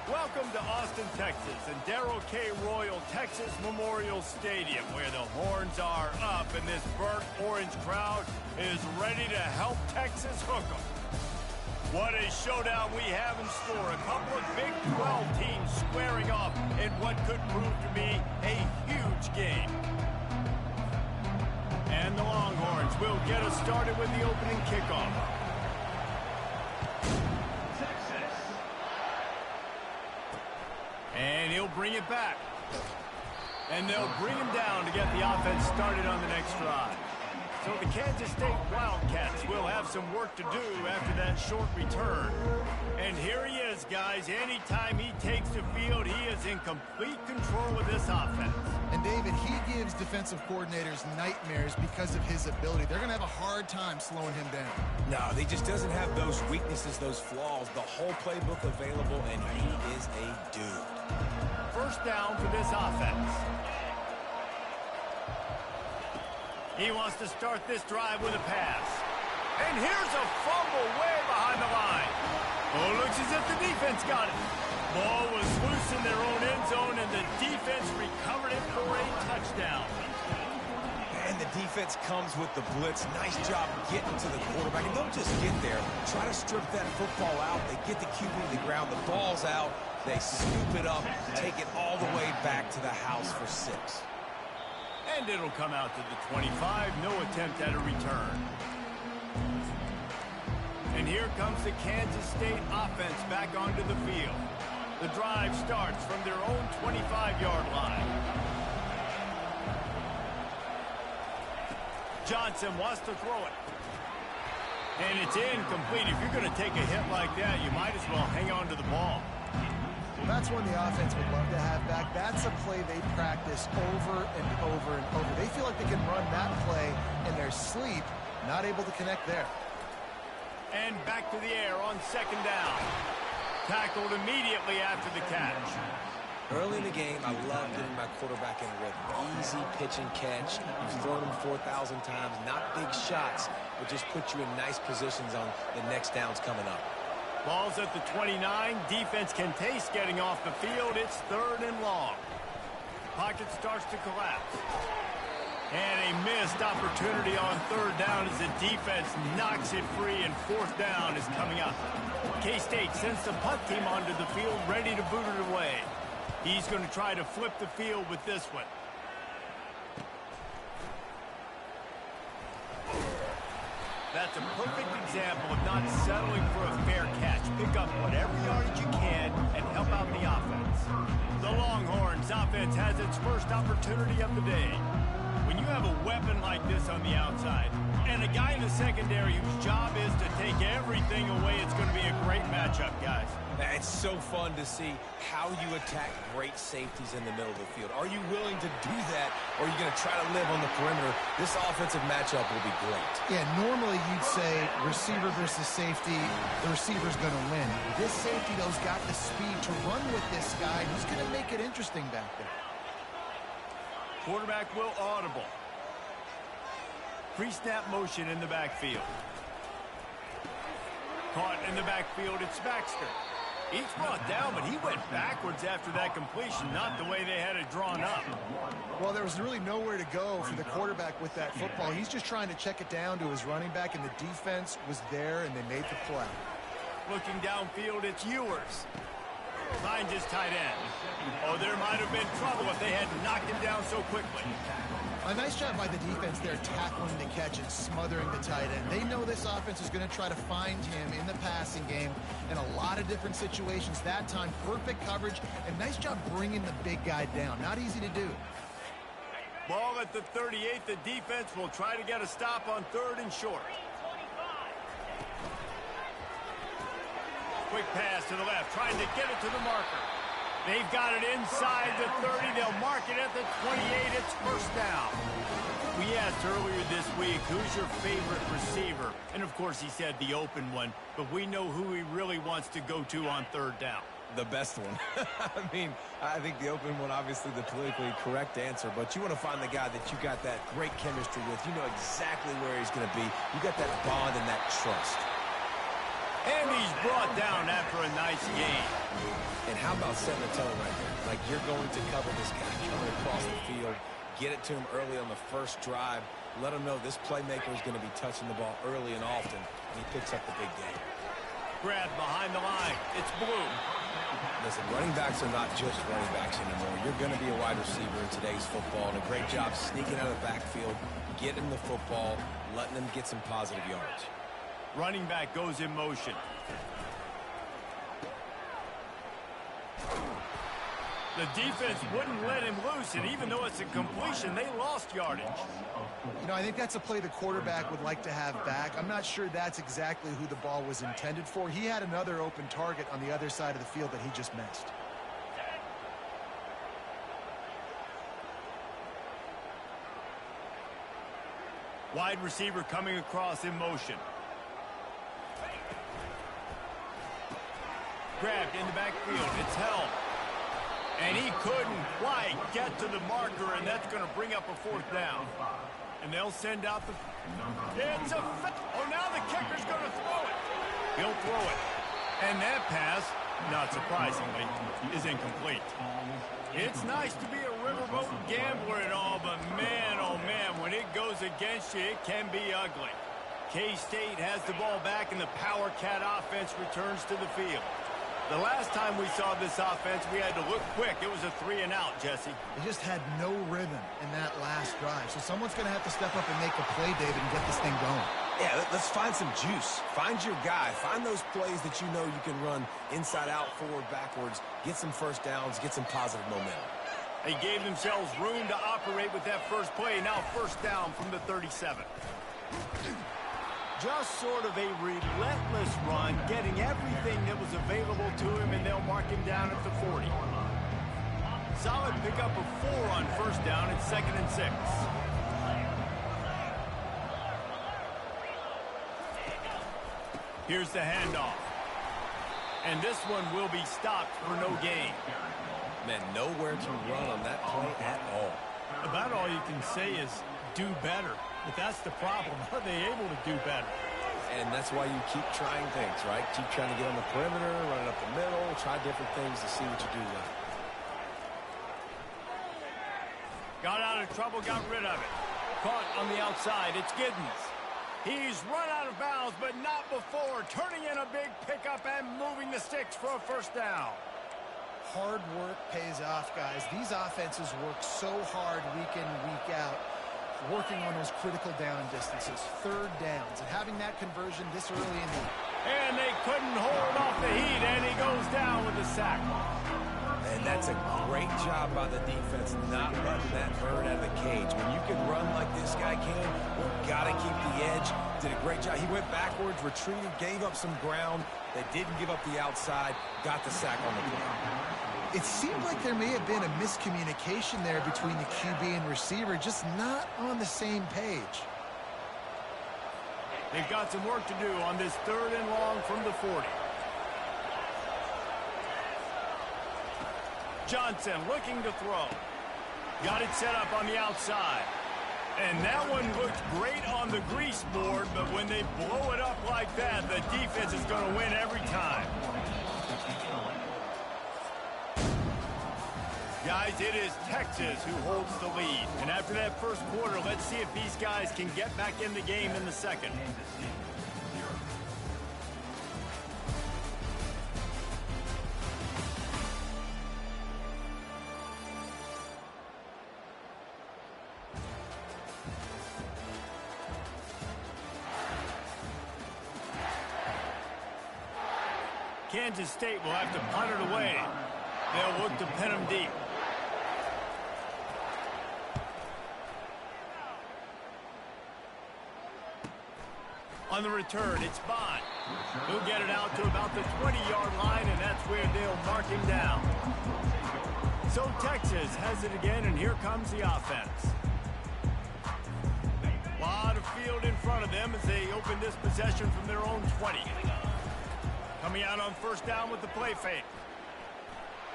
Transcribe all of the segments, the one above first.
Welcome to Austin, Texas, and Darrell K. Royal Texas Memorial Stadium, where the horns are up and this burnt orange crowd is ready to help Texas hook 'em. What a showdown we have in store. A couple of Big 12 teams squaring off in what could prove to be a huge game. And the Longhorns will get us started with the opening kickoff. And he'll bring it back. And they'll bring him down to get the offense started on the next drive. So the Kansas State Wildcats will have some work to do after that short return. And here he is, guys. Anytime he takes the field, he is in complete control of this offense. And, David, he gives defensive coordinators nightmares because of his ability. They're going to have a hard time slowing him down. No, he just doesn't have those weaknesses, those flaws, the whole playbook available, and he is a dude. First down for this offense. He wants to start this drive with a pass. And here's a fumble way behind the line. Oh, looks as if the defense got it. Ball was loose in their own end zone, and the defense recovered it for a touchdown. And the defense comes with the blitz. Nice job getting to the quarterback. And don't just get there. Try to strip that football out. They get the QB to the ground. The ball's out. They scoop it up, take it all the way back to the house for 6. And it'll come out to the 25. No attempt at a return. And here comes the Kansas State offense back onto the field. The drive starts from their own 25-yard line. Johnson wants to throw it. And it's incomplete. If you're going to take a hit like that, you might as well hang on to the ball. Well, that's one the offense would love to have back. That's a play they practice over and over and over. They feel like they can run that play in their sleep, not able to connect there. And back to the air on second down. Tackled immediately after the catch. Early in the game, I love getting my quarterback in rhythm. Easy pitch and catch. You've thrown him 4,000 times. Not big shots, but just put you in nice positions on the next downs coming up. Ball's at the 29. Defense can taste getting off the field. It's 3rd and long. Pocket starts to collapse. And a missed opportunity on 3rd down as the defense knocks it free, and 4th down is coming up. K-State sends the punt team onto the field, ready to boot it away. He's going to try to flip the field with this one. That's a perfect example of not settling for a fair catch. Pick up whatever yardage you can and help out the offense. The Longhorns offense has its first opportunity of the day. When you have a weapon like this on the outside and a guy in the secondary whose job is to take everything away, it's going to be a great matchup, guys. It's so fun to see how you attack great safeties in the middle of the field. Are you willing to do that, or are you going to try to live on the perimeter? This offensive matchup will be great. Yeah, normally you'd say receiver versus safety, the receiver's going to win. This safety, though, has got the speed to run with this guy. Who's going to make it interesting back there? Quarterback will audible. Pre-snap motion in the backfield. Caught in the backfield, it's Baxter. He's brought down, but he went backwards after that completion, not the way they had it drawn up. Well, there was really nowhere to go for the quarterback with that football. He's just trying to check it down to his running back, and the defense was there, and they made the play. Looking downfield, it's Ewers. Finds his tight end. Oh, there might have been trouble if they had knocked him down so quickly. A nice job by the defense there, tackling the catch and smothering the tight end. They know this offense is going to try to find him in the passing game in a lot of different situations. That time, perfect coverage, and nice job bringing the big guy down. Not easy to do. Ball at the 38. The defense will try to get a stop on 3rd and short. Quick pass to the left, trying to get it to the marker. They've got it inside the 30. They'll mark it at the 28. It's 1st down. We asked earlier this week, who's your favorite receiver? And, of course, he said the open one. But we know who he really wants to go to on 3rd down. The best one. I mean, I think the open one, obviously the politically correct answer. But you want to find the guy that you got that great chemistry with. You know exactly where he's going to be. You got that bond and that trust. And he's brought down after a nice gain. And how about setting the tone right there? Like, you're going to cover this guy coming across the field, get it to him early on the first drive, let him know this playmaker is going to be touching the ball early and often, and he picks up the big game. Grab behind the line. It's Blue. Listen, running backs are not just running backs anymore. You're going to be a wide receiver in today's football, and a great job sneaking out of the backfield, getting the football, letting them get some positive yards. Running back goes in motion. The defense wouldn't let him loose, and even though it's a completion, they lost yardage. You know, I think that's a play the quarterback would like to have back. I'm not sure that's exactly who the ball was intended for. He had another open target on the other side of the field that he just missed. Wide receiver coming across in motion. Grabbed in the backfield. It's held. And he couldn't quite get to the marker, and that's going to bring up a fourth down. And they'll send out the... It's a... Oh, now the kicker's going to throw it. He'll throw it. And that pass, not surprisingly, is incomplete. It's nice to be a riverboat gambler and all, but man, oh man, when it goes against you, it can be ugly. K-State has the ball back, and the Power Cat offense returns to the field. The last time we saw this offense, we had to look quick. It was a 3-and-out, Jesse. They just had no rhythm in that last drive. So someone's going to have to step up and make a play, David, and get this thing going. Yeah, let's find some juice. Find your guy. Find those plays that you know you can run inside out, forward, backwards. Get some first downs. Get some positive momentum. They gave themselves room to operate with that first play. Now first down from the 37. Just sort of a relentless run, getting everything that was available to him, and they'll mark him down at the 40. Solid pickup of 4 on first down. It's 2nd and 6. Here's the handoff. And this one will be stopped for no gain. Man, nowhere to run on that play at all. About all you can say is do better. But that's the problem. Are they able to do better? And that's why you keep trying things, right? Keep trying to get on the perimeter, run it up the middle, try different things to see what you do well. Got out of trouble, got rid of it. Caught on the outside. It's Giddens. He's run out of bounds, but not before. Turning in a big pickup and moving the sticks for a first down. Hard work pays off, guys. These offenses work so hard week in, week out, working on those critical down distances, third downs, and having that conversion this early in the... And they couldn't hold off the heat, and he goes down with a sack. And that's a great job by the defense, not letting that bird out of the cage. When you can run like this guy can, you've got to keep the edge. Did a great job. He went backwards, retreated, gave up some ground. They didn't give up the outside, got the sack on the play. It seemed like there may have been a miscommunication there between the QB and receiver, just not on the same page. They've got some work to do on this 3rd and long from the 40. Johnson looking to throw. Got it set up on the outside. And that one looked great on the grease board, but when they blow it up like that, the defense is going to win every time. Guys, it is Texas who holds the lead. And after that first quarter, let's see if these guys can get back in the game in the second. Kansas State will have to punt it away. They'll look to pin them deep. On the return, it's Bond. He'll get it out to about the 20-yard line, and that's where they'll mark him down. So Texas has it again, and here comes the offense. A lot of field in front of them as they open this possession from their own 20. Coming out on first down with the play fake.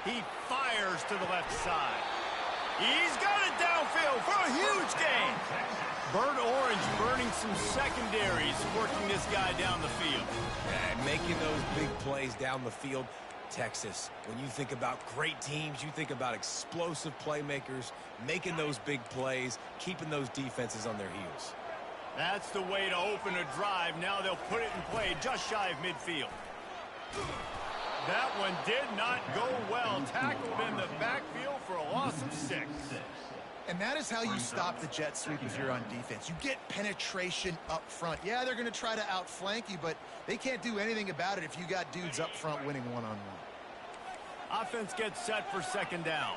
He fires to the left side. He's got it downfield for a huge gain. Burnt Orange burning some secondaries, working this guy down the field. Yeah, making those big plays down the field. Texas, when you think about great teams, you think about explosive playmakers, making those big plays, keeping those defenses on their heels. That's the way to open a drive. Now they'll put it in play just shy of midfield. That one did not go well. Tackled in the backfield for a loss of 6. And that is how you stop the jet sweep if you're on defense. You get penetration up front. Yeah, they're going to try to outflank you, but they can't do anything about it if you got dudes up front winning one-on-one. Offense gets set for second down.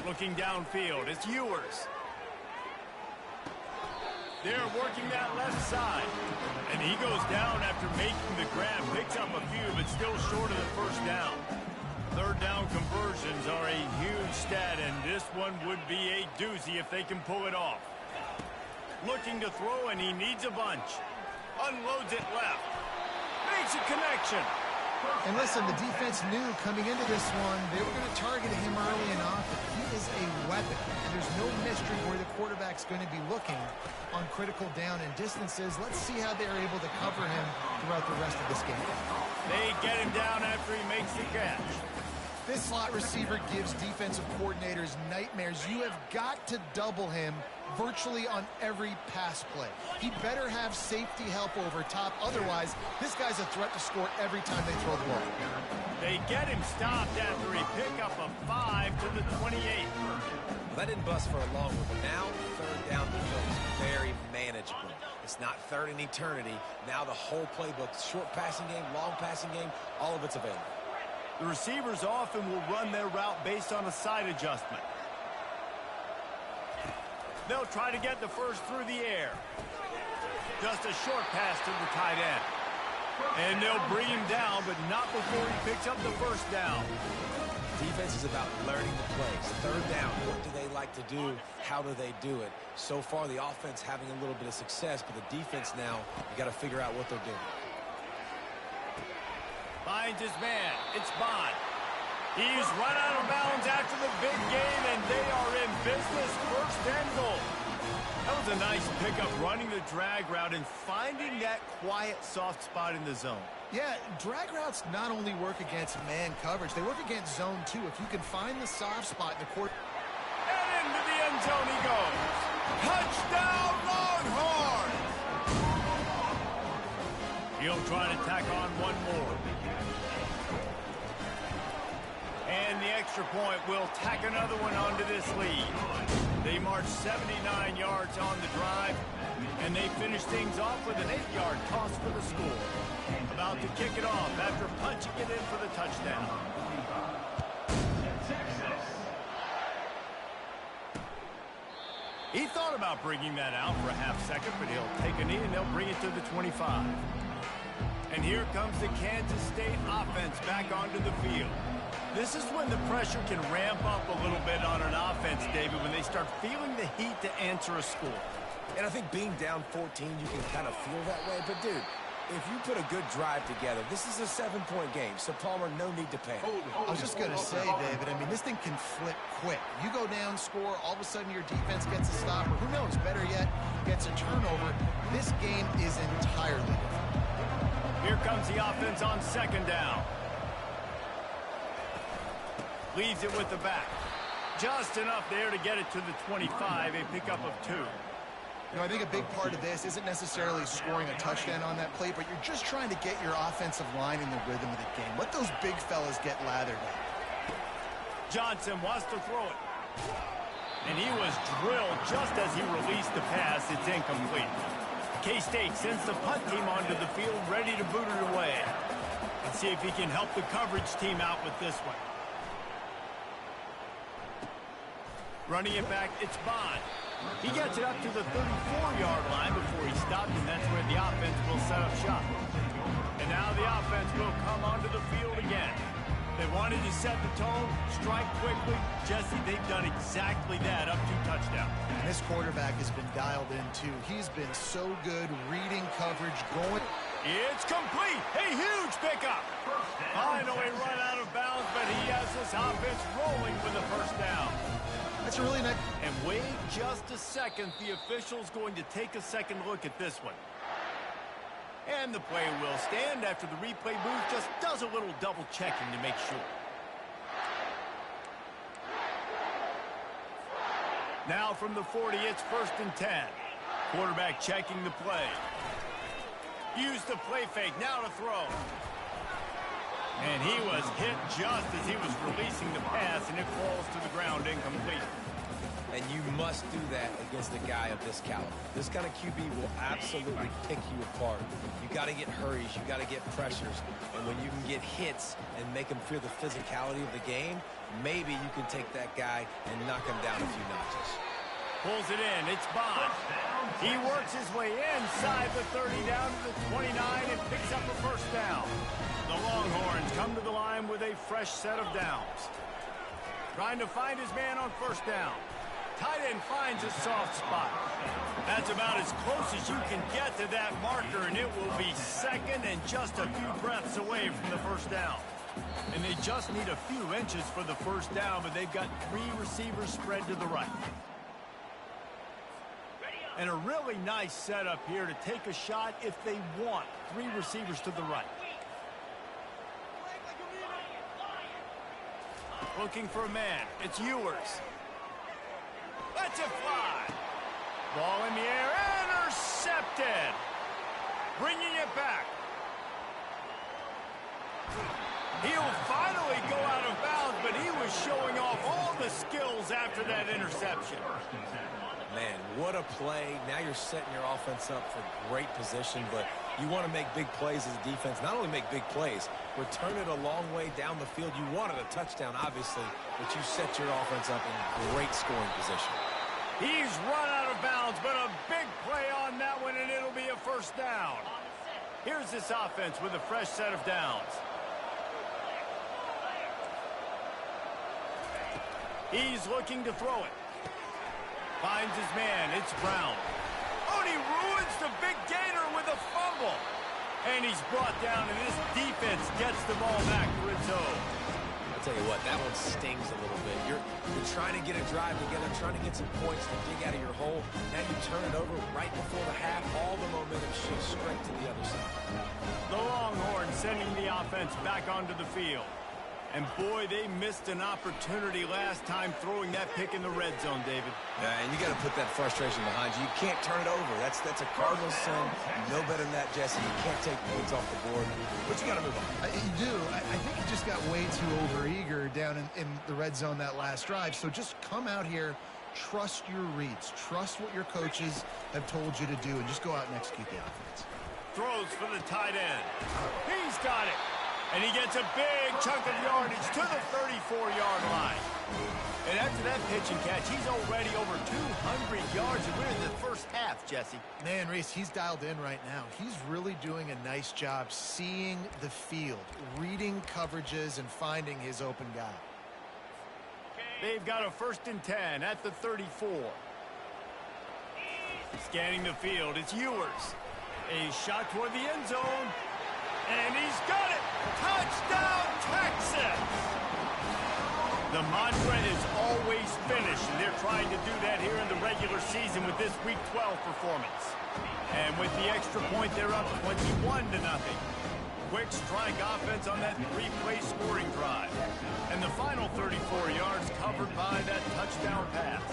Looking downfield, it's Ewers. They're working that left side. And he goes down after making the grab. Picks up a few, but still short of the first down. Third down conversions are a huge stat, and this one would be a doozy if they can pull it off. Looking to throw, and he needs a bunch. Unloads it left. Makes a connection. And listen, the defense knew coming into this one, they were going to target him early and often. He is a weapon, and there's no mystery where the quarterback's going to be looking on critical down and distances. Let's see how they're able to cover him throughout the rest of this game. They get him down after he makes the catch. This slot receiver gives defensive coordinators nightmares. You have got to double him virtually on every pass play. He better have safety help over top. Otherwise, this guy's a threat to score every time they throw the ball. They get him stopped after he pick up a 5 to the 28. Well, that didn't bust for a long one, but now third down becomes very manageable. It's not third in eternity. Now the whole playbook, short passing game, long passing game, all of it's available. The receivers often will run their route based on a side adjustment. They'll try to get the first through the air. Just a short pass to the tight end. And they'll bring him down, but not before he picks up the first down. Defense is about learning the plays. Third down, what do they like to do? How do they do it? So far, the offense having a little bit of success, but the defense now, you got to figure out what they're doing. Finds his man. It's Bond. He's run out of bounds after the big game, and they are in business. First and goal. That was a nice pickup, running the drag route and finding that quiet, soft spot in the zone. Yeah, drag routes not only work against man coverage, they work against zone too. If you can find the soft spot in the court. And into the end zone he goes. Touchdown, Longhorn! He'll try to tack on one more. And the extra point will tack another one onto this lead. They march 79 yards on the drive, and they finish things off with an 8-yard toss for the score. About to kick it off after punching it in for the touchdown. He thought about bringing that out for a half second, but he'll take a knee and they'll bring it to the 25. And here comes the Kansas State offense back onto the field. This is when the pressure can ramp up a little bit on an offense, David, when they start feeling the heat to answer a score. And I think being down 14, you can kind of feel that way. But, dude, if you put a good drive together, this is a 7-point game. So, Palmer, no need to panic. I was just going to say, David, I mean, this thing can flip quick. You go down, score, all of a sudden your defense gets a stop, or who knows, better yet, gets a turnover. This game is entirely different. Here comes the offense on second down. Leaves it with the back. Just enough there to get it to the 25, a pickup of 2. You know, I think a big part of this isn't necessarily scoring a touchdown on that play, but you're just trying to get your offensive line in the rhythm of the game. Let those big fellas get lathered up. Johnson wants to throw it. And he was drilled just as he released the pass. It's incomplete. K-State sends the punt team onto the field, ready to boot it away. Let's see if he can help the coverage team out with this one. Running it back, it's Bond. He gets it up to the 34-yard line before he stopped, and that's where the offense will set up shop. And now the offense will come onto the field again. They wanted to set the tone, strike quickly. Jesse, they've done exactly that, up to touchdown. And this quarterback has been dialed in, too. He's been so good reading coverage, going. It's complete. A huge pickup. Finally run out of bounds, but he has this offense rolling with the first down. That's a really nice. And wait just a second. The official's going to take a second look at this one. And the play will stand after the replay booth just does a little double checking to make sure. Now from the 40, it's 1st and 10. Quarterback checking the play. Use the play fake, now to throw. And he was hit just as he was releasing the pass, and it falls to the ground incomplete. And you must do that against a guy of this caliber. This kind of QB will absolutely pick you apart. You got to get hurries, you got to get pressures, and when you can get hits and make him feel the physicality of the game, maybe you can take that guy and knock him down a few notches. Pulls it in, it's Bond. He works his way inside the 30 down to the 29 and picks up a 1st down. The Longhorns come to the line with a fresh set of downs. Trying to find his man on 1st down. Tight end finds a soft spot. That's about as close as you can get to that marker, and it will be 2nd and just a few breaths away from the 1st down. And they just need a few inches for the 1st down, but they've got 3 receivers spread to the right. And a really nice setup here to take a shot if they want 3 receivers to the right. Looking for a man. It's Ewers. Lets it fly. Ball in the air. Intercepted. Bringing it back. He'll finally go out of bounds, but he was showing off all the skills after that interception. Man, what a play. Now you're setting your offense up for great position, but you want to make big plays as a defense. Not only make big plays, return it a long way down the field. You wanted a touchdown, obviously, but you set your offense up in great scoring position. He's run out of bounds, but a big play on that one, and it'll be a 1st down. Here's this offense with a fresh set of downs. He's looking to throw it. Finds his man. It's Brown. Oh, and he ruins the big gainer with a fumble. And he's brought down, and this defense gets the ball back for its own. I'll tell you what, that one stings a little bit. You're trying to get a drive together, trying to get some points to dig out of your hole. Now you turn it over right before the half. All the momentum shifts straight to the other side. The Longhorns sending the offense back onto the field. And boy, they missed an opportunity last time throwing that pick in the red zone, David. Yeah, and you got to put that frustration behind you. You can't turn it over. That's a Cardinal sin. You know better than that, Jesse. You can't take points off the board. But you got to move on. You do. I think he just got way too overeager down in the red zone that last drive. So just come out here, trust your reads, trust what your coaches have told you to do, and just go out and execute the offense. Throws for the tight end. He's got it. And he gets a big chunk of yardage to the 34-yard line. And after that pitch and catch, he's already over 200 yards, and we're in the first half, Jesse. Man, Reese, he's dialed in right now. He's really doing a nice job seeing the field, reading coverages, and finding his open guy. They've got a 1st and 10 at the 34. Scanning the field, it's Ewers. A shot toward the end zone. And he's got it! Touchdown, Texas! The mantra is always finish, and they're trying to do that here in the regular season with this Week 12 performance. And with the extra point, they're up 21-0. Quick strike offense on that 3-play scoring drive. And the final 34 yards covered by that touchdown pass.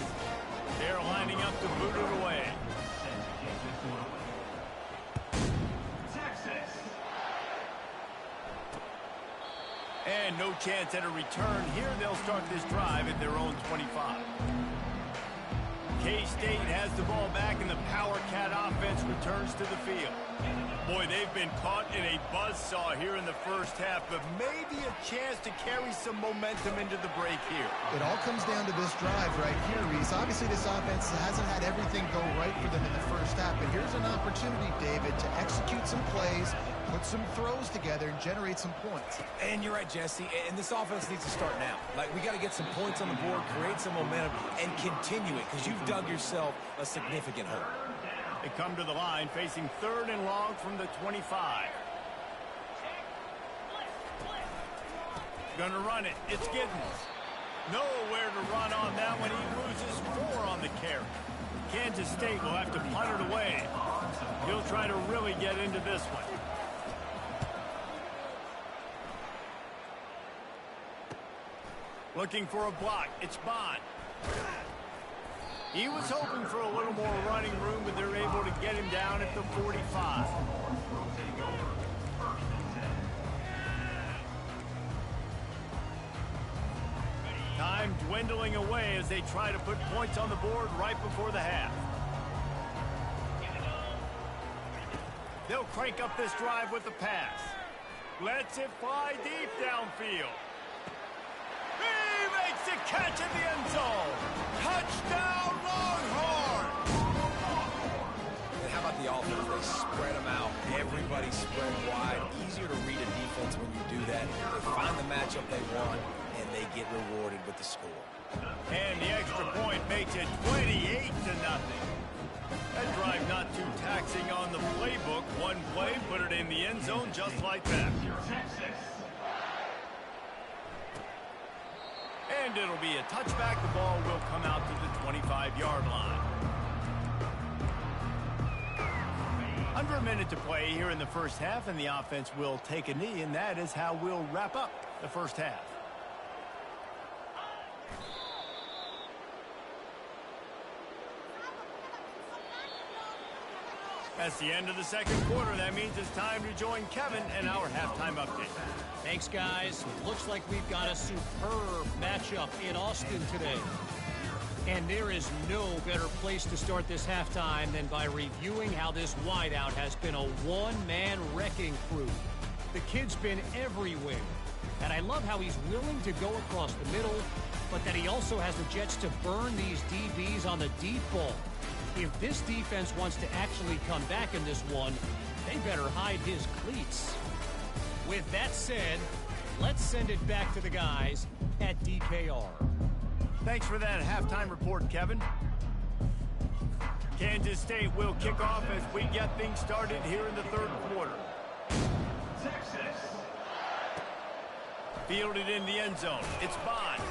They're lining up to boot it away. And no chance at a return here. They'll start this drive at their own 25. K-State has the ball back, and the Power Cat offense returns to the field. Boy, they've been caught in a buzzsaw here in the first half, but maybe a chance to carry some momentum into the break here. It all comes down to this drive right here, Reese. Obviously, this offense hasn't had everything go right for them in the first half, but here's an opportunity, David, to execute some plays, put some throws together, and generate some points. And you're right, Jesse, and this offense needs to start now. Like, we got to get some points on the board, create some momentum, and continue it, because you've dug yourself a significant hole. They come to the line facing 3rd and long from the 25. Gonna run it. It's Giddens. Nowhere to run on that one. He loses 4 on the carry. Kansas State will have to punt it away. He'll try to really get into this one. Looking for a block. It's Bond. He was hoping for a little more running room, but they're able to get him down at the 45. Time dwindling away as they try to put points on the board right before the half. They'll crank up this drive with the pass. Lets it fly deep downfield. He makes the catch in the end zone. Touchdown, Longhorns! And how about the offense? They spread them out. Everybody spread wide. Easier to read a defense when you do that. They find the matchup they want, and they get rewarded with the score. And the extra point makes it 28-0. That drive not too taxing on the playbook. One play, put it in the end zone just like that. And it'll be a touchback. The ball will come out to the 25-yard line. Under a minute to play here in the first half, and the offense will take a knee, and that is how we'll wrap up the first half. That's the end of the second quarter. That means it's time to join Kevin and our halftime update. Thanks, guys. Looks like we've got a superb matchup in Austin today. And there is no better place to start this halftime than by reviewing how this wideout has been a one-man wrecking crew. The kid's been everywhere. And I love how he's willing to go across the middle, but that he also has the jets to burn these DBs on the deep ball. If this defense wants to actually come back in this one, they better hide his cleats. With that said, let's send it back to the guys at DKR. Thanks for that halftime report, Kevin. Kansas State will kick off as we get things started here in the third quarter. Fielded in the end zone. It's Bond.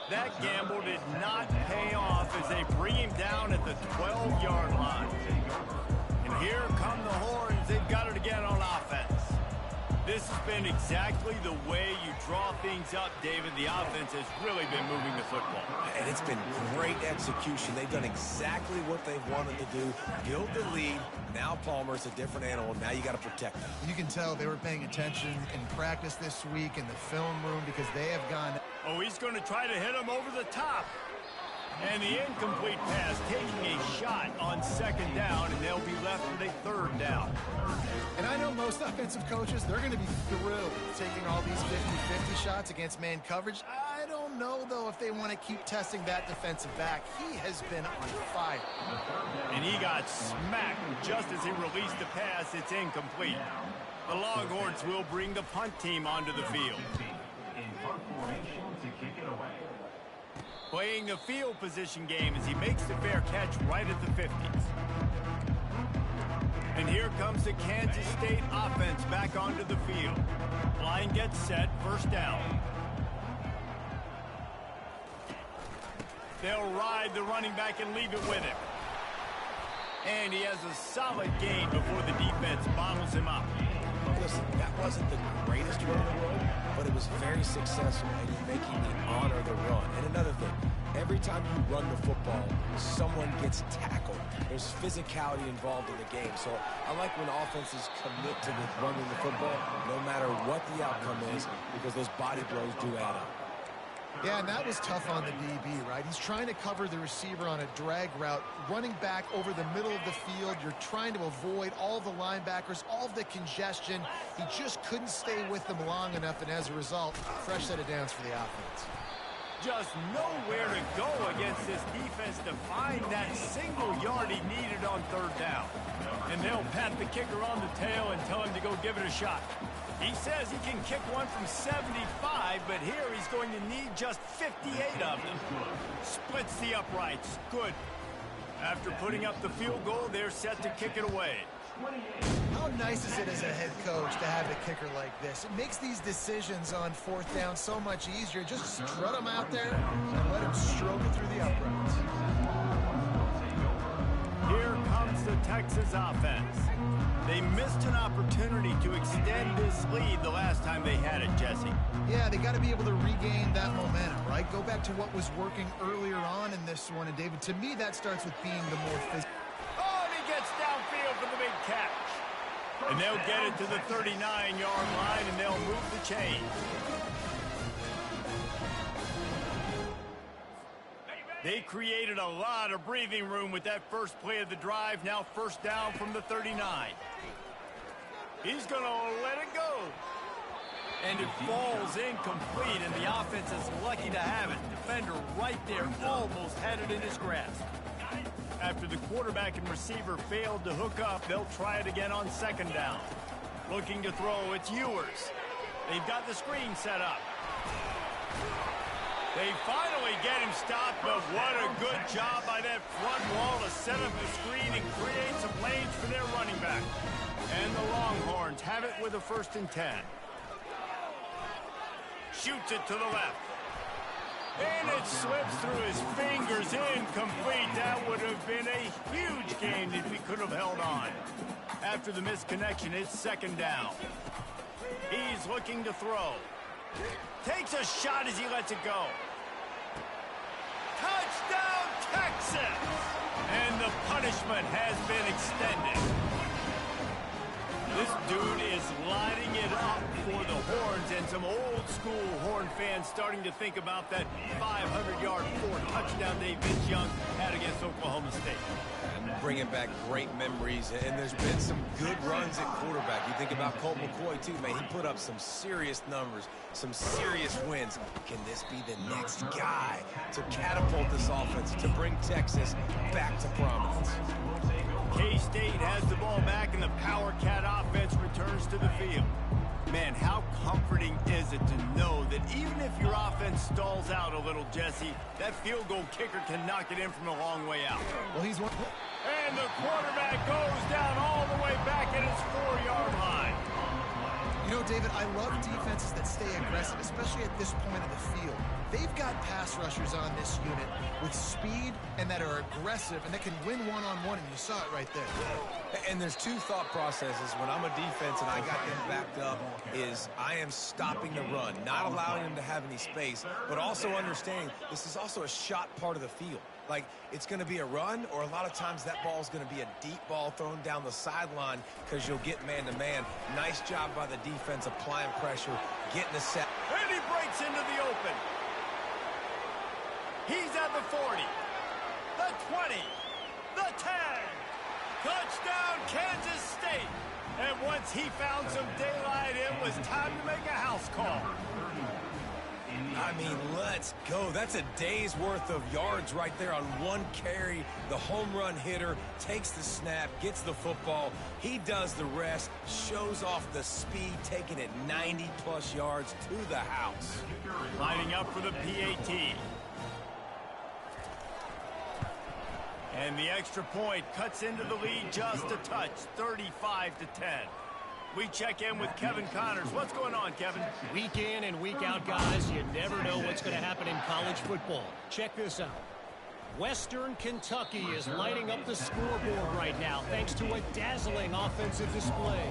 That gamble did not pay off as they bring him down at the 12-yard line. And here come the Horns. They've got it again on offense. This has been exactly the way you draw things up, David. The offense has really been moving the football. And it's been great execution. They've done exactly what they've wanted to do. Build the lead. Now Palmer's a different animal. Now you got to protect him. You can tell they were paying attention in practice this week in the film room because they have gone. Oh, he's going to try to hit him over the top. And the incomplete pass taking a shot on second down, and they'll be left with a third down. And I know most offensive coaches, they're going to be thrilled taking all these 50-50 shots against man coverage. I don't know, though, if they want to keep testing that defensive back. He has been on fire. And he got smacked just as he released the pass. It's incomplete. The Longhorns will bring the punt team onto the field. Playing the field position game as he makes the fair catch right at the 50s. And here comes the Kansas State offense back onto the field. Line gets set, first down. They'll ride the running back and leave it with him. And he has a solid gain before the defense bottles him up. Listen, that wasn't the greatest run in the world, but it was very successful, and you're making the honor the run. And another thing, every time you run the football, someone gets tackled. There's physicality involved in the game. So I like when offenses commit to running the football, no matter what the outcome is, because those body blows do add up. Yeah, and that was tough on the DB, right? He's trying to cover the receiver on a drag route, running back over the middle of the field. You're trying to avoid all the linebackers, all of the congestion. He just couldn't stay with them long enough, and as a result, fresh set of downs for the offense. Just nowhere to go against this defense to find that single yard he needed on third down. And they'll pat the kicker on the tail and tell him to go give it a shot. He says he can kick one from 75, but here he's going to need just 58 of them. Splits the uprights. Good. After putting up the field goal, they're set to kick it away. How nice is it as a head coach to have a kicker like this? It makes these decisions on fourth down so much easier. Just strut him out there and let him stroke it through the uprights. Here comes the Texas offense. They missed an opportunity to extend this lead the last time they had it, Jesse. Yeah, they got to be able to regain that momentum, right? Go back to what was working earlier on in this one. And, David, to me, that starts with being the more physical. Oh, and he gets downfield for the big catch. And they'll get it to the 39-yard line, and they'll move the chain. They created a lot of breathing room with that first play of the drive. Now first down from the 39. He's going to let it go. And it falls incomplete, and the offense is lucky to have it. Defender right there almost had it in his grasp. After the quarterback and receiver failed to hook up, they'll try it again on second down. Looking to throw, it's Ewers. They've got the screen set up. They finally get him stopped, but what a good job by that front wall to set up the screen and create some lanes for their running back. And the Longhorns have it with a 1st and 10. Shoots it to the left. And it slips through his fingers, incomplete. That would have been a huge game if we could have held on. After the misconnection, it's second down. He's looking to throw. Takes a shot as he lets it go. Touchdown, Texas! And the punishment has been extended. This dude is lighting it up for the Horns, and some old-school Horn fans starting to think about that 500-yard fourth touchdown day Vince Young had against Oklahoma State. And bringing back great memories, and there's been some good runs at quarterback. You think about Colt McCoy, too, man. He put up some serious numbers, some serious wins. Can this be the next guy to catapult this offense, to bring Texas back to prominence? K-State has the ball back, and the Power Cat offense returns to the field. Man, how comforting is it to know that even if your offense stalls out a little, Jesse, that field goal kicker can knock it in from a long way out. Well, he's one. And the quarterback goes down all the way back at his 4-yard line. You know, David, I love defenses that stay aggressive, especially at this point of the field. They've got pass rushers on this unit with speed and that are aggressive and that can win one-on-one, and you saw it right there. And there's two thought processes when I'm a defense and I got them backed up is I am stopping the run, not allowing them to have any space, but also understanding this is also a shot part of the field. Like, it's going to be a run, or a lot of times that ball is going to be a deep ball thrown down the sideline because you'll get man-to-man. Nice job by the defense applying pressure, getting the set. And he breaks into the open. He's at the 40, the 20, the 10. Touchdown, Kansas State. And once he found some daylight, it was time to make a house call. I mean, let's go. That's a day's worth of yards right there on one carry. The home run hitter takes the snap, gets the football. He does the rest, shows off the speed, taking it 90-plus yards to the house. Lining up for the PAT. And the extra point cuts into the lead just a touch, 35-10. We check in with Kevin Connors. What's going on, Kevin? Week in and week out, guys, you never know what's going to happen in college football. Check this out. Western Kentucky is lighting up the scoreboard right now thanks to a dazzling offensive display.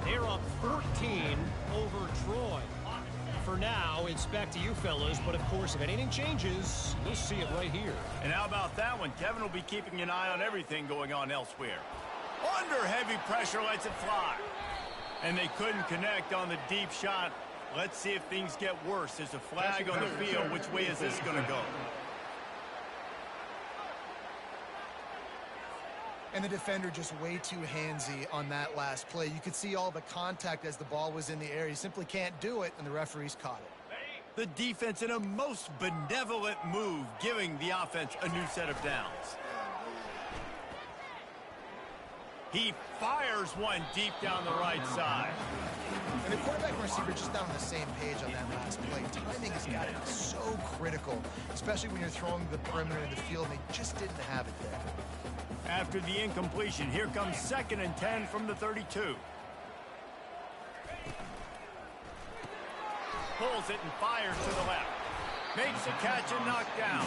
They're up 14 over Troy. For now, it's back to you fellas, but of course, if anything changes, you'll see it right here. And how about that one? Kevin will be keeping an eye on everything going on elsewhere. Under heavy pressure, lets it fly. And they couldn't connect on the deep shot. Let's see if things get worse. There's a flag on the field. Which way is this going to go? And the defender just way too handsy on that last play. You could see all the contact as the ball was in the air. He simply can't do it, and the referees caught it. The defense in a most benevolent move, giving the offense a new set of downs. He fires one deep down the right side. And the quarterback and receiver just not on the same page on that last play. Timing has got to be so critical, especially when you're throwing the perimeter of the field, and they just didn't have it there. After the incompletion, here comes 2nd and 10 from the 32. Pulls it and fires to the left. Makes a catch and knocked down.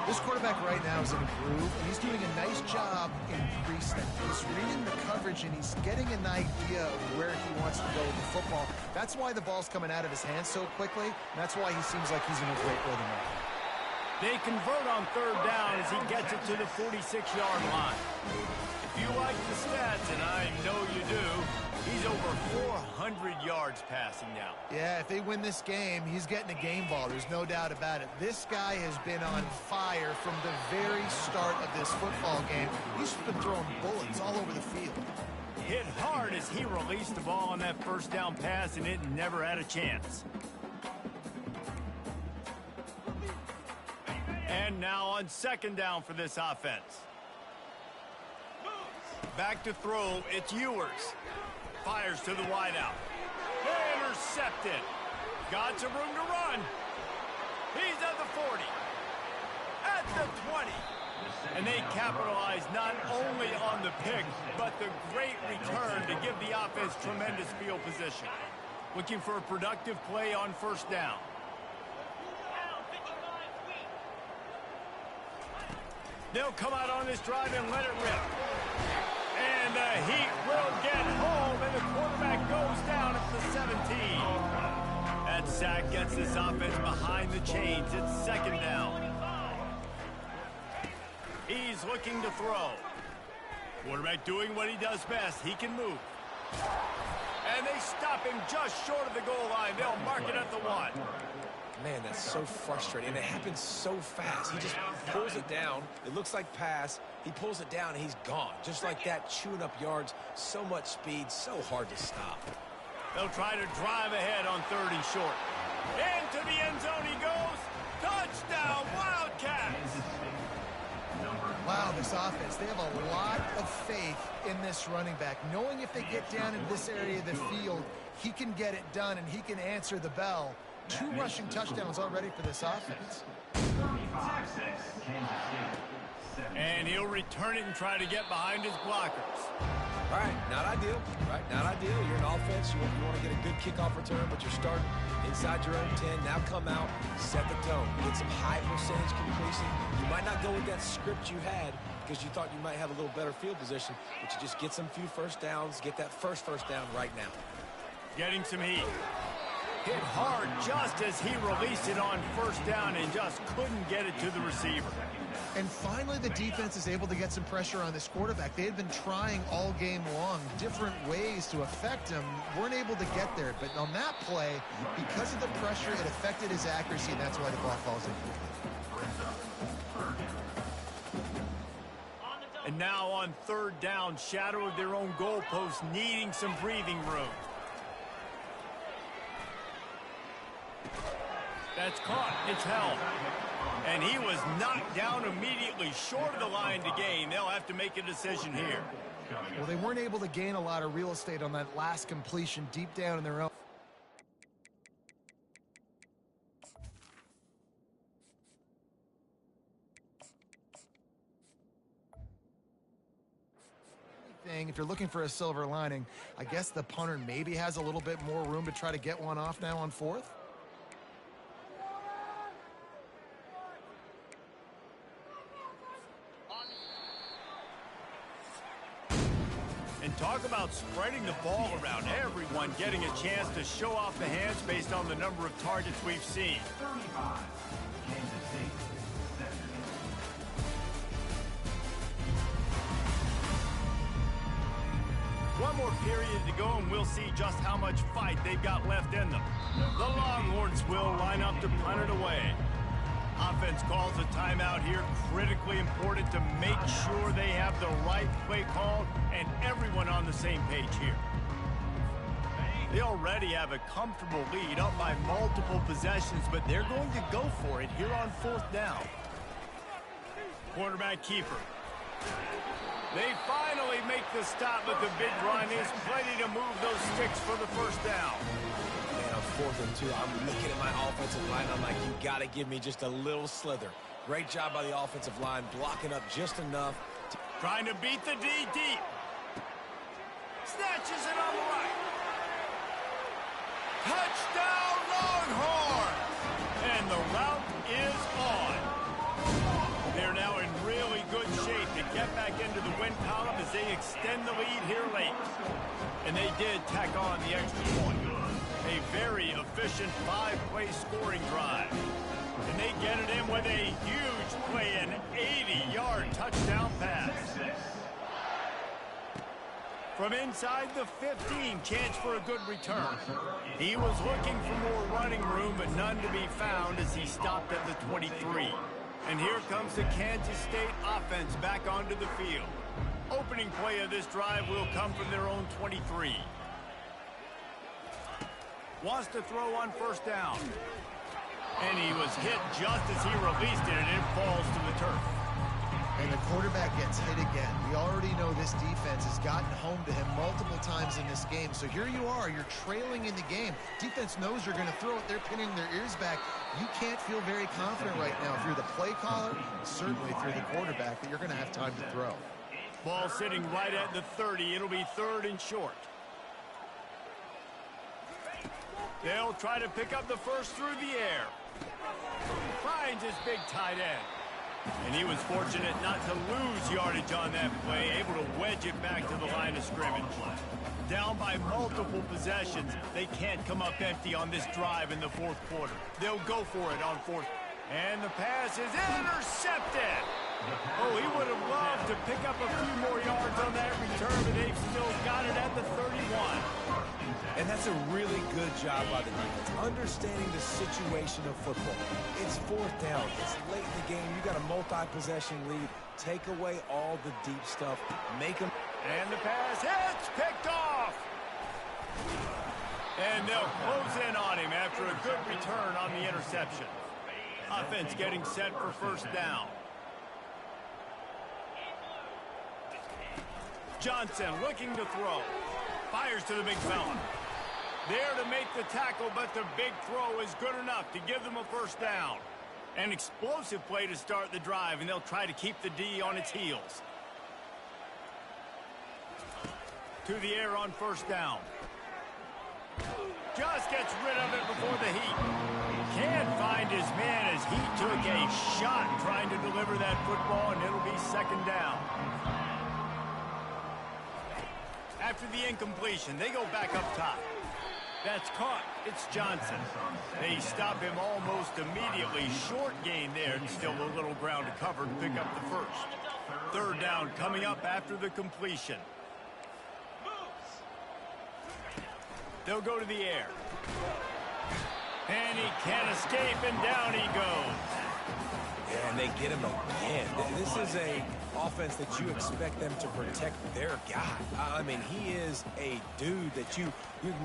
This quarterback right now is in a groove, and he's doing a nice job in pre-snap. He's reading the coverage, and he's getting an idea of where he wants to go with the football. That's why the ball's coming out of his hands so quickly, and that's why he seems like he's in a great rhythm right now. They convert on third down as he gets it to the 46-yard line. If you like the stats, and I know you do, he's over 400 yards passing now. Yeah, if they win this game, he's getting a game ball. There's no doubt about it. This guy has been on fire from the very start of this football game. He's been throwing bullets all over the field. Hit hard as he released the ball on that first down pass, and it never had a chance. And now on second down for this offense. Back to throw, it's Ewers. Fires to the wideout. Intercepted. Got some room to run. He's at the 40. At the 20. And they capitalize not only on the pick, but the great return to give the offense tremendous field position. Looking for a productive play on first down. They'll come out on this drive and let it rip. And the Heat will get home, and the quarterback goes down at the 17. That sack gets this offense behind the chains. It's second down. He's looking to throw. Quarterback doing what he does best. He can move. And they stop him just short of the goal line. They'll mark it at the 1. Man, that's so frustrating, and it happens so fast. He just pulls it down. It looks like pass. He pulls it down, and he's gone. Just like that, chewing up yards. So much speed, so hard to stop. They'll try to drive ahead on 3rd and short. Into the end zone he goes. Touchdown, Wildcats! Wow, this offense, they have a lot of faith in this running back. Knowing if they get down in this area of the field, he can get it done, and he can answer the bell. 2 rushing touchdowns already for this offense. And he'll return it and try to get behind his blockers. All right, not ideal, right? Not ideal. You're an offense. You want to get a good kickoff return, but you're starting inside your own 10. Now come out, set the tone. Get some high percentage completion. You might not go with that script you had because you thought you might have a little better field position, but you just get some few first downs, get that first down right now. Getting some heat. Hit hard just as he released it on first down and just couldn't get it to the receiver. And finally, the defense is able to get some pressure on this quarterback. They had been trying all game long different ways to affect him. Weren't able to get there. But on that play, because of the pressure, it affected his accuracy, and that's why the ball falls in. And now on 3rd down, shadow of their own goalpost, needing some breathing room. That's caught. It's held. And he was knocked down immediately short of the line to gain. They'll have to make a decision here. Well, they weren't able to gain a lot of real estate on that last completion deep down in their own. If you're looking for a silver lining, I guess the punter maybe has a little bit more room to try to get one off now on 4th. And talk about spreading the ball around. Everyone getting a chance to show off the hands based on the number of targets we've seen. 35, Kansas City. One more period to go, and we'll see just how much fight they've got left in them. The Longhorns will line up to punt it away. Offense calls a timeout here, critically important to make sure they have the right play called and everyone on the same page here. They already have a comfortable lead, up by multiple possessions, but they're going to go for it here on 4th down. Quarterback keeper. They finally make the stop with the big run. Is plenty to move those sticks for the first down. Man, on 4th and 2, I'm looking at my offensive line. I'm like, you got to give me just a little slither. Great job by the offensive line, blocking up just enough. Trying to beat the D deep. Snatches it on the right. Touchdown, Longhorns! And And the route is on. They're now in really good shape to get back into the win column as they extend the lead here late. And they did tack on the extra point. A very efficient 5-play scoring drive. And they get it in with a huge play, an 80-yard touchdown pass. From inside the 15, chance for a good return. He was looking for more running room, but none to be found as he stopped at the 23. And here comes the Kansas State offense back onto the field. Opening play of this drive will come from their own 23. Wants to throw on first down. And he was hit just as he released it, and it falls to the turf. And the quarterback gets hit again. We already know this defense has gotten home to him multiple times in this game. So here you are, you're trailing in the game. Defense knows you're going to throw it. They're pinning their ears back. You can't feel very confident right now if you're the play caller, certainly if you're the quarterback, that you're going to have time to throw. Ball sitting right at the 30. It'll be 3rd and short. They'll try to pick up the first through the air. Finds his big tight end. And he was fortunate not to lose yardage on that play, able to wedge it back to the line of scrimmage. Down by multiple possessions, they can't come up empty on this drive in the 4th quarter. They'll go for it on 4th. And the pass is intercepted. Oh, he would have loved to pick up a few more yards on that return, but they've still got it at the 31. And that's a really good job by the defense, understanding the situation of football. It's 4th down. It's late in the game. You got a multi-possession lead. Take away all the deep stuff. Make them. And the pass hits, picked off. And they'll close in on him after a good return on the interception. Offense getting set for first down. Johnson looking to throw. Fires to the big fella. There to make the tackle, but the big throw is good enough to give them a first down. An explosive play to start the drive, and they'll try to keep the D on its heels. To the air on first down. Just gets rid of it before the heat. Can't find his man as he took a shot trying to deliver that football, and it'll be 2nd down. After the incompletion, they go back up top. That's caught. It's Johnson. They stop him almost immediately. Short gain there, and still a little ground to cover to pick up the first. 3rd down coming up after the completion. They'll go to the air. And he can't escape, and down he goes. Yeah, and they get him again. This is a offense that you expect them to protect their guy. I mean, he is a dude that you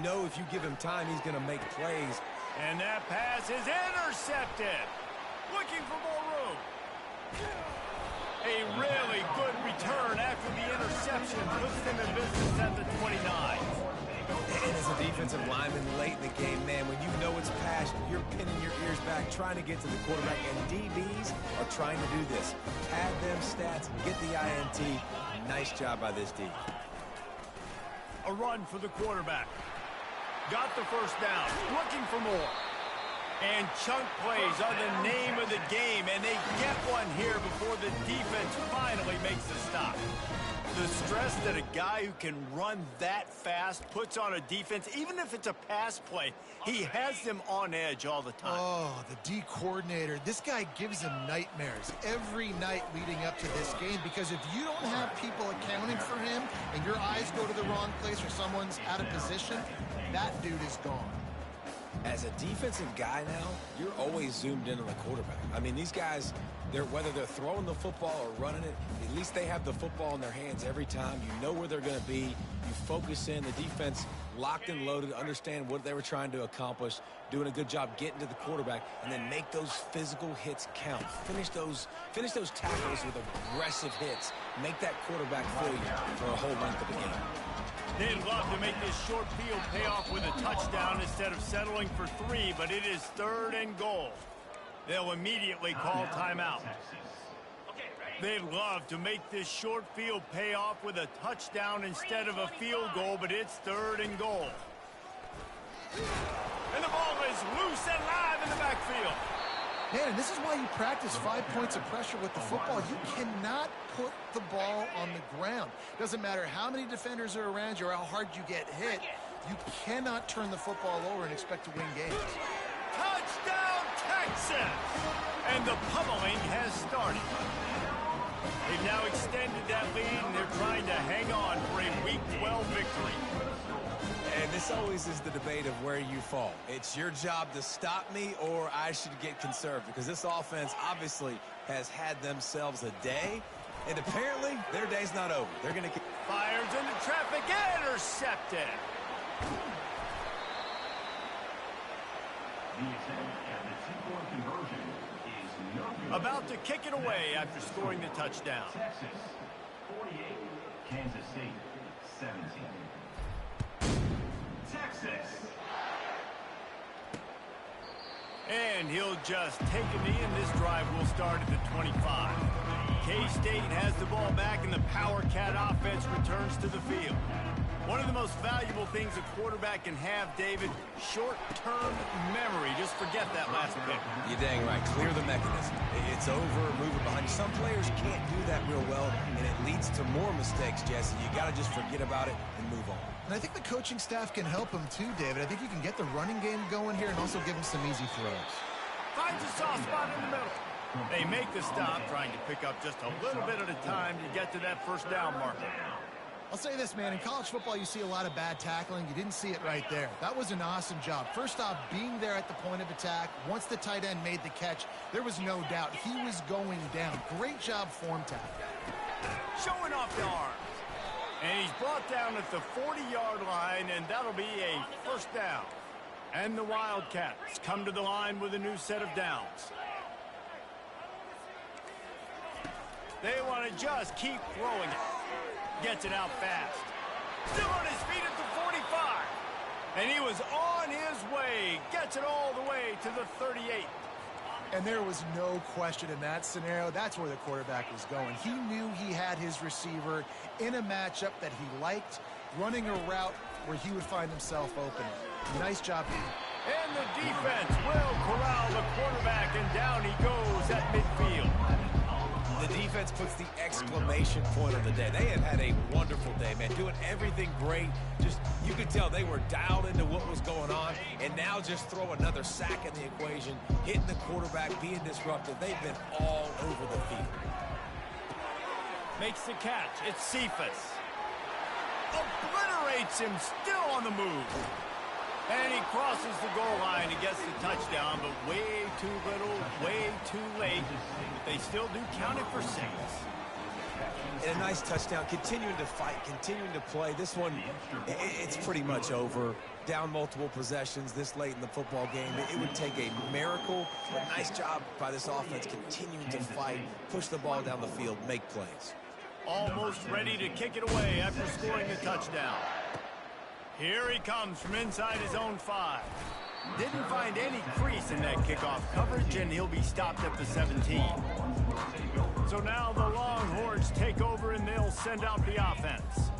know if you give him time, he's going to make plays. And that pass is intercepted. Looking for more room. A really good return after the interception puts them in business at the 29. And as a defensive lineman late in the game, man, when you know it's passion, you're pinning your ears back, trying to get to the quarterback, and DBs are trying to do this. Pad them stats, get the INT. Nice job by this D. A run for the quarterback. Got the first down. Looking for more. And chunk plays are the name of the game, and they get one here before the defense finally makes a stop. The stress that a guy who can run that fast puts on a defense, even if it's a pass play, he has them on edge all the time. Oh, the D coordinator. This guy gives them nightmares every night leading up to this game, because if you don't have people accounting for him and your eyes go to the wrong place or someone's out of position, that dude is gone. As a defensive guy now, you're always zoomed in on the quarterback. I mean, these guys, whether they're throwing the football or running it, at least they have the football in their hands every time. You know where they're going to be. You focus in. The defense locked and loaded, understand what they were trying to accomplish, doing a good job getting to the quarterback, and then make those physical hits count. Finish those tackles with aggressive hits. Make that quarterback feel you for a whole length of the game. They'd love to make this short field pay off with a touchdown instead of settling for 3, but it is 3rd and goal. They'll immediately call timeout. They'd love to make this short field pay off with a touchdown instead of a field goal, but it's 3rd and goal. And the ball is loose and live in the backfield. Man, and this is why you practice 5 points of pressure with the football. You cannot put the ball on the ground. Doesn't matter how many defenders are around you or how hard you get hit. You cannot turn the football over and expect to win games. Touchdown, Texas! And the pummeling has started. They've now extended that lead, and they're trying to hang on for a Week 12 victory. And this always is the debate of where you fall. It's your job to stop me, or I should get conserved, because this offense obviously has had themselves a day, and apparently their day's not over. They're going to get... Fires into traffic, intercepted. The attempt at the two-point conversion is no good. About to kick it away after scoring the touchdown. Texas 48, Kansas State 17. Texas. And he'll just take a knee, and this drive will start at the 25. K-State has the ball back, and the Power Cat offense returns to the field. One of the most valuable things a quarterback can have, David, short-term memory. Just forget that last pick. You're dang right. Clear the mechanism. It's over, move it behind you. Some players can't do that real well, and it leads to more mistakes, Jesse. You got to just forget about it and move on. And I think the coaching staff can help him too, David. I think you can get the running game going here and also give him some easy throws. Finds a soft spot in the middle. They make the stop, trying to pick up just a little bit at a time to get to that first down marker. I'll say this, man. In college football, you see a lot of bad tackling. You didn't see it right there. That was an awesome job. First off, being there at the point of attack. Once the tight end made the catch, there was no doubt he was going down. Great job form tackle. Showing off the arms. And he's brought down at the 40-yard line, and that'll be a first down. And the Wildcats come to the line with a new set of downs. They want to just keep throwing it. Gets it out fast. Still on his feet at the 45. And he was on his way. Gets it all the way to the 38. And there was no question in that scenario. That's where the quarterback was going. He knew he had his receiver in a matchup that he liked, running a route where he would find himself open. Nice job. And the defense will corral the quarterback, and down he goes at midfield. The defense puts the exclamation point of the day. They had a wonderful day, man, doing everything great. Just, you could tell they were dialed into what was going on, and now just throw another sack in the equation, hitting the quarterback, being disruptive. They've been all over the field. Makes the catch. It's Cephas. Obliterates him, still on the move. And he crosses the goal line and gets the touchdown, but way too little, way too late. But they still do count it for 6. And a nice touchdown, continuing to fight, continuing to play. This one, it's pretty much over. Down multiple possessions this late in the football game. It would take a miracle, but nice job by this offense continuing to fight, push the ball down the field, make plays. Almost ready to kick it away after scoring the touchdown. Here he comes from inside his own 5. Didn't find any crease in that kickoff coverage, and he'll be stopped at the 17. So now the Longhorns take over, and they'll send out the offense.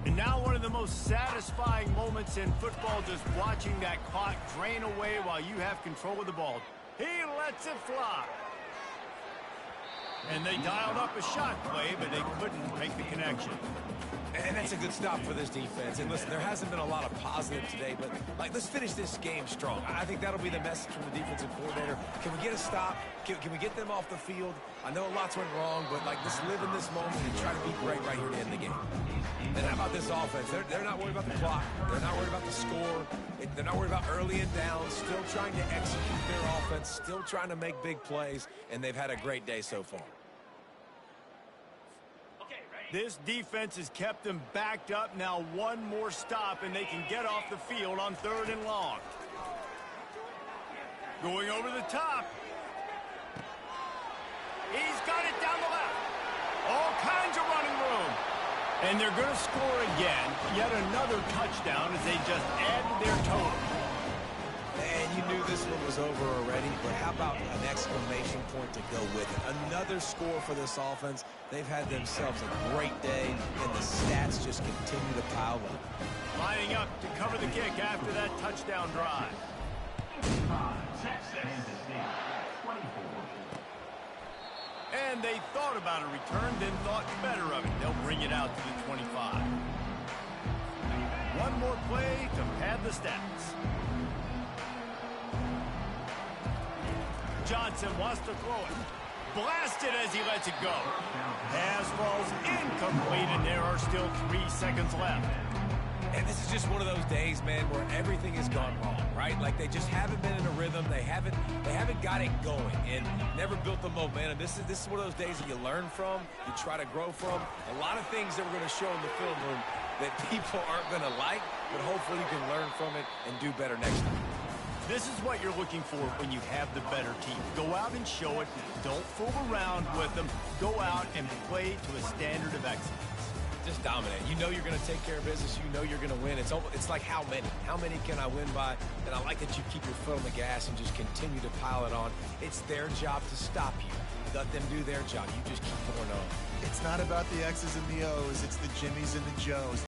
And now one of the most satisfying moments in football, just watching that clock drain away while you have control of the ball. He lets it fly. And they dialed up a shot play, but they couldn't make the connection. And that's a good stop for this defense. And listen, there hasn't been a lot of positive today, but let's finish this game strong. I think that'll be the message from the defensive coordinator. Can we get a stop? Can we get them off the field? I know lots went wrong, but let's live in this moment and try to be great right here to end the game. And how about this offense? They're not worried about the clock. They're not worried about the score. They're not worried about early and down. Still trying to execute their offense. Still trying to make big plays. And they've had a great day so far. This defense has kept them backed up. Now one more stop, and they can get off the field on 3rd and long. Going over the top. He's got it down the left. All kinds of running room. And they're going to score again. Yet another touchdown as they just added their total. And you knew this one was over already, but how about an exclamation point to go with it? Another score for this offense. They've had themselves a great day, and the stats just continue to pile up. Lining up to cover the kick after that touchdown drive. 24. And they thought about a return, then thought better of it. They'll bring it out to the 25. One more play to pad the stats. Johnson wants to throw it. Blasted as he lets it go. Pass falls incomplete, and there are still 3 seconds left. And this is just one of those days, man, where everything has gone wrong, right? Like they just haven't been in a rhythm. They haven't got it going and never built the momentum. This is one of those days that you learn from, you try to grow from. A lot of things that we're going to show in the film room that people aren't going to like, but hopefully you can learn from it and do better next time. This is what you're looking for when you have the better team. Go out and show it. Don't fool around with them. Go out and play to a standard of excellence. Just dominate. You know you're going to take care of business. You know you're going to win. It's like how many? How many can I win by? And I like that you keep your foot on the gas and just continue to pile it on. It's their job to stop you. Let them do their job. You just keep pouring on. It's not about the X's and the O's. It's the Jimmies and the Joes.